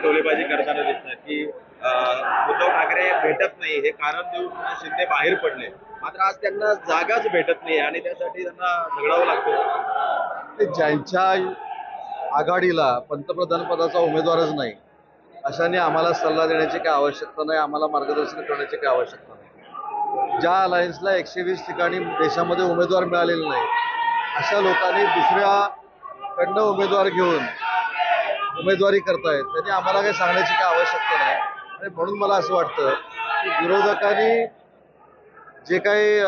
टोलेबाजी करताना दिसतात की उद्धव ठाकरे भेटत नाही हे कारण देऊन शिंदे बाहेर पडले, मात्र आज त्यांना जागाच भेटत नाही आणि त्यासाठी त्यांना झगडावं लागतं. ज्यांच्या आघाडीला पंतप्रधान पदाचा उमेदवारच नाही अशाने आम्हाला सल्ला देण्याची काही आवश्यकता नाही, आम्हाला मार्गदर्शन करण्याची काही आवश्यकता नाही. ज्या अलायन्सला 120 ठिकाणी देशामध्ये उमेदवार मिळालेले नाही अशा लोकांनी दुसऱ्याकडनं उमेदवार घेऊन उमेदवारी करतायत, त्यांनी आम्हाला काही सांगण्याची काही आवश्यकता नाही. आणि म्हणून मला असं वाटतं की विरोधकांनी जे काही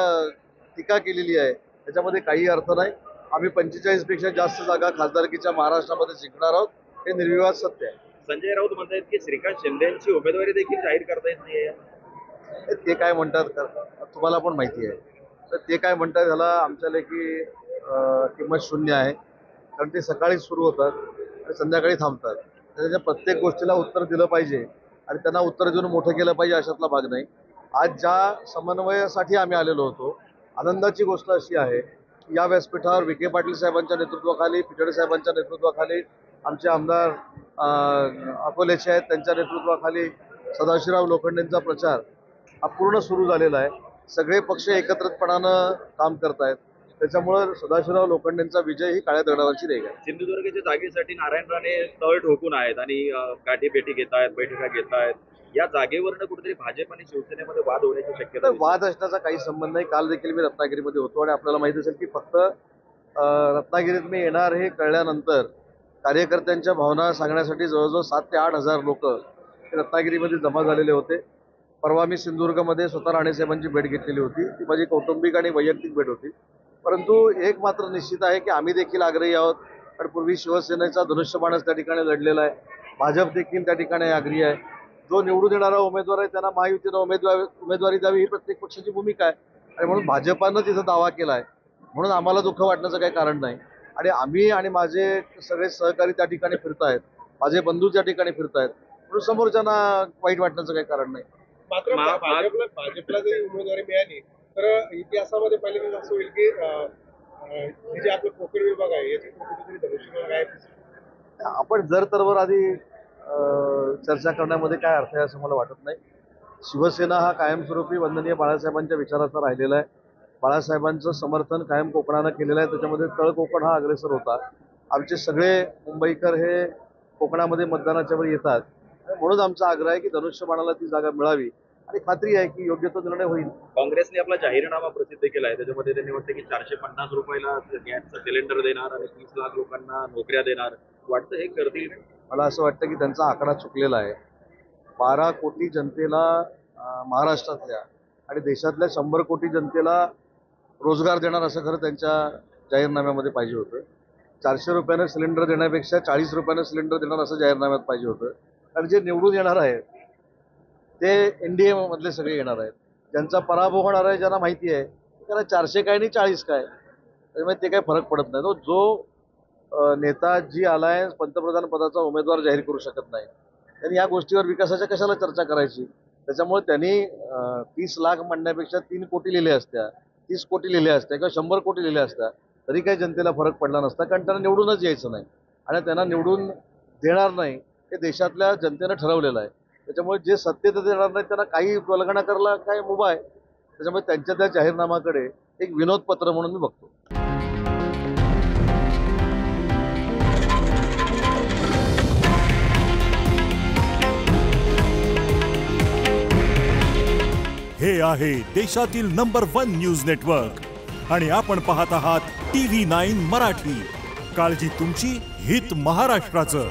टीका केलेली आहे त्याच्यामध्ये काही अर्थ नाही. आम्ही 45 पेक्षा जास्त जागा खासदारकीच्या महाराष्ट्रामध्ये जिंकणार आहोत, हे निर्विवाद सत्य आहे. संजय राऊत म्हणतायत की श्रीकांत शिंदेची उमेदवारी देखील जाहीर करता येत नाहीये. ते काय म्हणतात तुम्हाला पण माहिती आहे. तर ते काय म्हणतात ह्याला आमच्या लेखी किंमत शून्य आहे, कारण ते सकाळी सुरू होतात आणि संध्याकाळी थांबतात. त्याच्या प्रत्येक गोष्टीला उत्तर दिलं पाहिजे आणि त्यांना उत्तर देऊन मोठं केलं पाहिजे अशातला भाग नाही. आज ज्या समन्वयासाठी आम्ही आलेलो होतो, आनंदाची गोष्ट अशी आहे की या व्यासपीठावर विखे पाटील साहेबांच्या नेतृत्वाखाली, पिचडे साहेबांच्या नेतृत्वाखाली, आमचे आमदार अकोलेचे आहेत त्यांच्या नेतृत्वाखाली सदाशिवराव लोखंडेंचा प्रचार हा पूर्ण सुरू झालेला आहे. सगळे पक्ष एकत्रितपणानं काम करत आहेत, त्याच्यामुळे सदाशिवराव लोखंडेंचा विजय ही काळ्या दगडावरची रेघ आहे. सिंधुदुर्गच्या जागेसाठी नारायण राणे तळ ठोकून आहेत आणि गाठीभेटी घेत आहेत, बैठका घेत आहेत. या जागेवरनं कुठेतरी भाजप आणि शिवसेनेमध्ये वाद होण्याची शक्यता आहे. वाद असण्याचा काही संबंध नाही. काल देखील मी रत्नागिरीमध्ये होतो आणि आपल्याला माहिती असेल की फक्त रत्नागिरीत मी येणार हे कळल्यानंतर कार्यकर्त्यांच्या भावना सांगण्यासाठी जवळजवळ 7,000 ते 8,000 लोक रत्नागिरीमध्ये जमा झालेले होते. परवा मी सिंधुदुर्गमध्ये स्वतः राणेसाहेबांची भेट घेतलेली होती, ती माझी कौटुंबिक आणि वैयक्तिक भेट होती. परंतु एक मात्र निश्चित आहे की आम्ही देखील आग्रही आहोत, कारण पूर्वी शिवसेनेचा धनुष्यबाणच त्या ठिकाणी लढलेला आहे, भाजप देखील त्या ठिकाणी आग्रही आहे. जो निवडून येणारा उमेदवार आहे त्यांना महायुतीनं उमेदवारी द्यावी ही प्रत्येक पक्षाची भूमिका आहे आणि म्हणून भाजपानं तिथं दावा केला आहे, म्हणून आम्हाला दुःख वाटण्याचं काही कारण नाही. आणि आम्ही आणि माझे सगळे सहकारी त्या ठिकाणी फिरतायत, माझे बंधू त्या ठिकाणी फिरतायत, म्हणून समोरच्यांना वाईट वाटण्याचं काही कारण नाही. मात्र भाजपला जरी उमेदवारी मिळाली तर इतिहासामध्ये पहिल्यांदा असं होईल की जे आपलं कोकण विभाग आहे याची कुठेतरी धनुष्यबाण आहे. आपण जर तरवर आधी चर्चा करण्यामध्ये काय अर्थ आहे असं मला वाटत नाही. शिवसेना हा कायमस्वरूपी वंदनीय बाळासाहेबांच्या विचाराचा राहिलेला आहे. बाळासाहेबांचं समर्थन कायम कोकणानं केलेलं आहे, त्याच्यामध्ये तळ कोकण हा अग्रेसर होता. आमचे सगळे मुंबईकर हे कोकणामध्ये मतदानाच्या वेळी येतात, म्हणून आमचा आग्रह आहे की धनुष्यबाणाला ती जागा मिळावी आणि खात्री आहे की योग्य तो निर्णय होईल. काँग्रेसने आपला जाहीरनामा प्रसिद्ध केला आहे, त्याच्यामध्ये त्यांनी म्हटलं की 450 रुपयाला गॅसचा सिलेंडर देणार आणि 30 लाख लोकांना नोकऱ्या देणार. वाटतं हे करतील? मला असं वाटतं की त्यांचा आकडा चुकलेला आहे. 12 कोटी जनतेला महाराष्ट्रातल्या आणि देशातल्या 100 कोटी जनतेला रोजगार देणार असं खरं त्यांच्या जाहीरनाम्यामध्ये पाहिजे होतं. 400 रुपयानं सिलेंडर देण्यापेक्षा 40 रुपयानं सिलेंडर देणार असं जाहीरनाम्यात पाहिजे होतं. कारण जे निवडून येणार आहे ते NDA मधले सगळे येणार आहेत, ज्यांचा पराभव होणार आहे ज्यांना माहिती आहे त्याला 400 काय आणि 40 काय, त्यामुळे ते काही फरक पडत नाही. जो नेता जी अलायन्स पंतप्रधान पदाचा उमेदवार जाहीर करू शकत नाही त्यांनी या गोष्टीवर विकासाच्या कशाला चर्चा करायची. त्याच्यामुळे त्यांनी 30 लाख म्हणण्यापेक्षा 3 कोटी लिहिले असत्या, 30 कोटी लिहिले असत्या किंवा 100 कोटी लिहिले असत्या तरी काही जनतेला फरक पडला नसता, कारण त्यांना निवडूनच यायचं नाही आणि त्यांना निवडून देणार नाही हे देशातल्या जनतेनं ठरवलेलं आहे. त्याच्यामुळे जे सत्तेत देणार नाही त्यांना काही वल्गना करायला काय मुभा आहे. त्याच्यामुळे त्यांच्या त्या जाहीरनामाकडे एक विनोदपत्र म्हणून मी बघतो. हे आहे देशातील नंबर 1 न्यूज नेटवर्क आणि आपण पाहत आहात TV9 मराठी. काळजी तुमची, हित महाराष्ट्राचं.